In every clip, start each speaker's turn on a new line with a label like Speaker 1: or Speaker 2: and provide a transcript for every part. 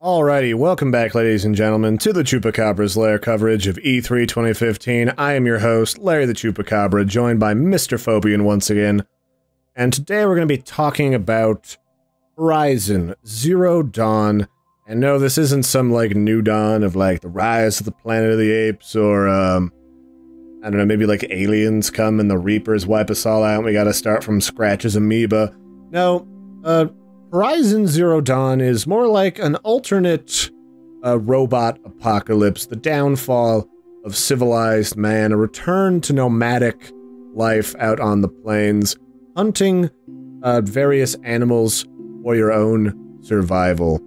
Speaker 1: Alrighty, welcome back, ladies and gentlemen, to the Chupacabra's Lair coverage of E3 2015. I am your host, Larry the Chupacabra, joined by Mr. Phobian once again. And today we're going to be talking about Horizon Zero Dawn. And no, this isn't some, new dawn of, the rise of the Planet of the Apes, or, I don't know, maybe, aliens come and the Reapers wipe us all out and we gotta start from scratch as amoeba. No, Horizon Zero Dawn is more like an alternate robot apocalypse, the downfall of civilized man, a return to nomadic life out on the plains, hunting various animals for your own survival.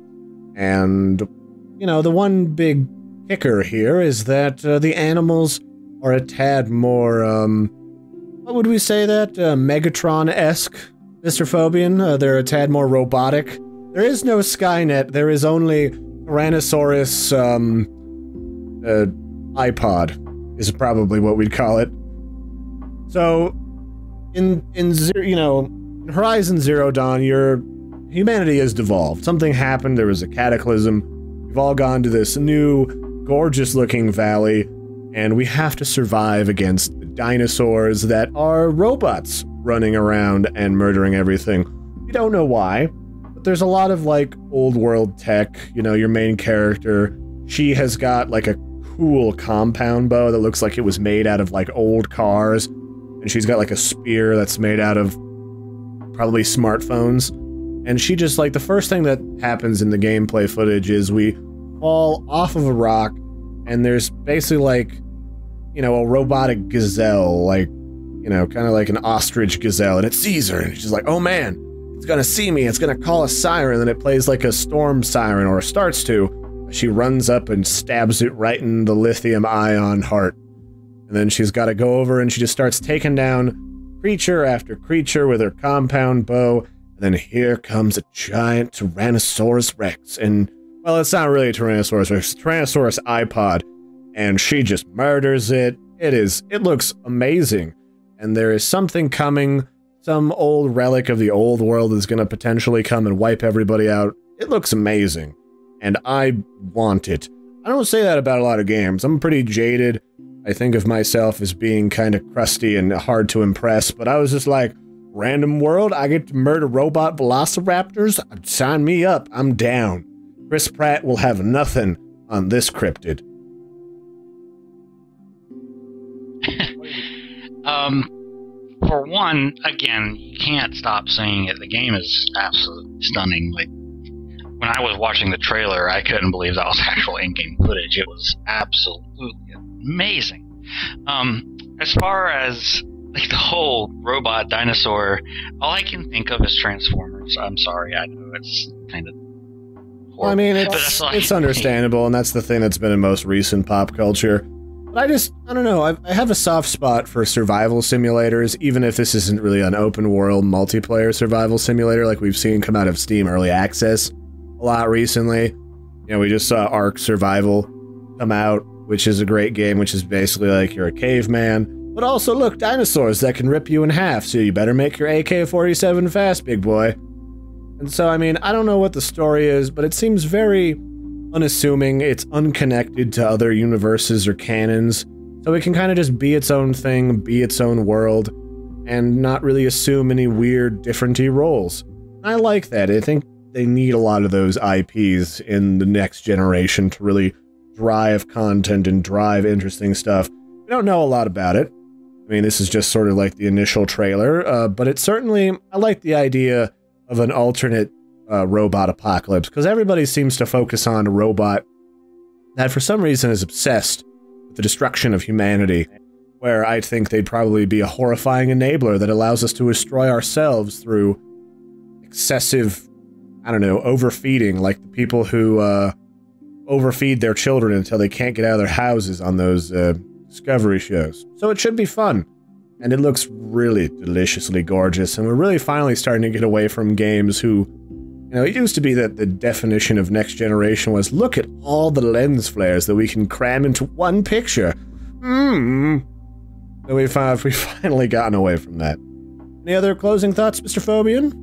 Speaker 1: And, the one big kicker here is that the animals are a tad more, what would we say that? Megatron-esque? Mr. Phobian, they're a tad more robotic. There is no Skynet, there is only Tyrannosaurus, iPod, is probably what we'd call it. So, in Horizon Zero Dawn, humanity has devolved. Something happened, there was a cataclysm. We've all gone to this new, gorgeous-looking valley, and we have to survive against the dinosaurs that are robots running around and murdering everything. We don't know why, but there's a lot of, old world tech. Your main character, she has got, a cool compound bow that looks like it was made out of, old cars, and she's got, a spear that's made out of probably smartphones, and she just, the first thing that happens in the gameplay footage is we fall off of a rock, and there's basically, a robotic gazelle, kind of like an ostrich gazelle, and it sees her, and she's like, oh man, it's gonna see me, it's gonna call a siren, and it plays a storm siren, or starts to. She runs up and stabs it right in the lithium-ion heart. And then she's gotta go over, and she just starts taking down creature after creature with her compound bow, and then here comes a giant Tyrannosaurus Rex, and, well, it's not really a Tyrannosaurus Rex, it's a Tyrannosaurus iPod, and she just murders it. It looks amazing. And there is something coming, some old relic of the old world is going to potentially come and wipe everybody out. It looks amazing, and I want it. I don't say that about a lot of games. I'm pretty jaded. I think of myself as being kind of crusty and hard to impress, but I was just like, random world, I get to murder robot velociraptors? Sign me up, I'm down. Chris Pratt will have nothing on this cryptid.
Speaker 2: For one, again, you can't stop saying it. The game is absolutely stunning. When I was watching the trailer, I couldn't believe that was actual in-game footage. It was absolutely amazing. As far as the whole robot dinosaur, all I can think of is Transformers. I'm sorry, I know it's kind of horrible.
Speaker 1: Well, I mean, it's understandable, and that's the thing that's been in most recent pop culture. But I don't know, I have a soft spot for survival simulators, even if this isn't really an open world multiplayer survival simulator like we've seen come out of Steam Early Access a lot recently. We just saw Ark Survival come out, which is a great game, which is basically you're a caveman, but also, look, dinosaurs that can rip you in half, so you better make your AK-47 fast, big boy. And so, I mean, I don't know what the story is, but it seems very unassuming, it's unconnected to other universes or canons, so it can kind of just be its own thing, be its own world, and not really assume any weird, different-y roles. I like that. I think they need a lot of those IPs in the next generation to really drive content and drive interesting stuff. We don't know a lot about it. I mean, this is just sort of the initial trailer, but it certainly, I like the idea of an alternate robot apocalypse, because everybody seems to focus on a robot that for some reason is obsessed with the destruction of humanity, where I think they'd probably be a horrifying enabler that allows us to destroy ourselves through excessive, I don't know, overfeeding, like the people who overfeed their children until they can't get out of their houses on those Discovery shows. So it should be fun, and it looks really deliciously gorgeous, and we're really finally starting to get away from games who, it used to be that the definition of next generation was, look at all the lens flares that we can cram into one picture. So we've finally gotten away from that. Any other closing thoughts, Mr. Phobian?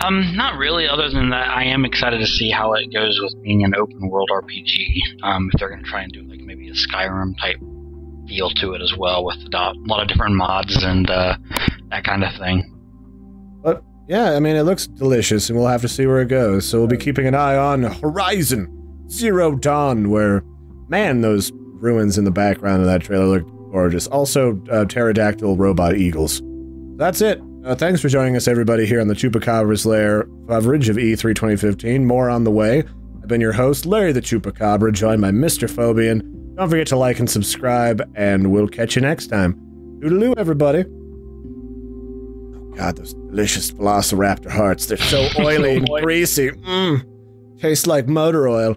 Speaker 2: Not really, other than that, I am excited to see how it goes with being an open world RPG. If they're going to try and do like maybe a Skyrim type feel to it as well, with a lot of different mods and that kind of thing.
Speaker 1: But yeah, I mean, it looks delicious, and we'll have to see where it goes. So we'll be keeping an eye on Horizon Zero Dawn, where, man, those ruins in the background of that trailer look gorgeous. Also, pterodactyl robot eagles. That's it. Thanks for joining us, everybody, here on the Chupacabra's Lair coverage of E3 2015. More on the way. I've been your host, Larry the Chupacabra, joined by Mr. Phobian. Don't forget to like and subscribe, and we'll catch you next time. Toodaloo, everybody. Oh, God, those delicious Velociraptor hearts. They're so oily and greasy. Tastes like motor oil.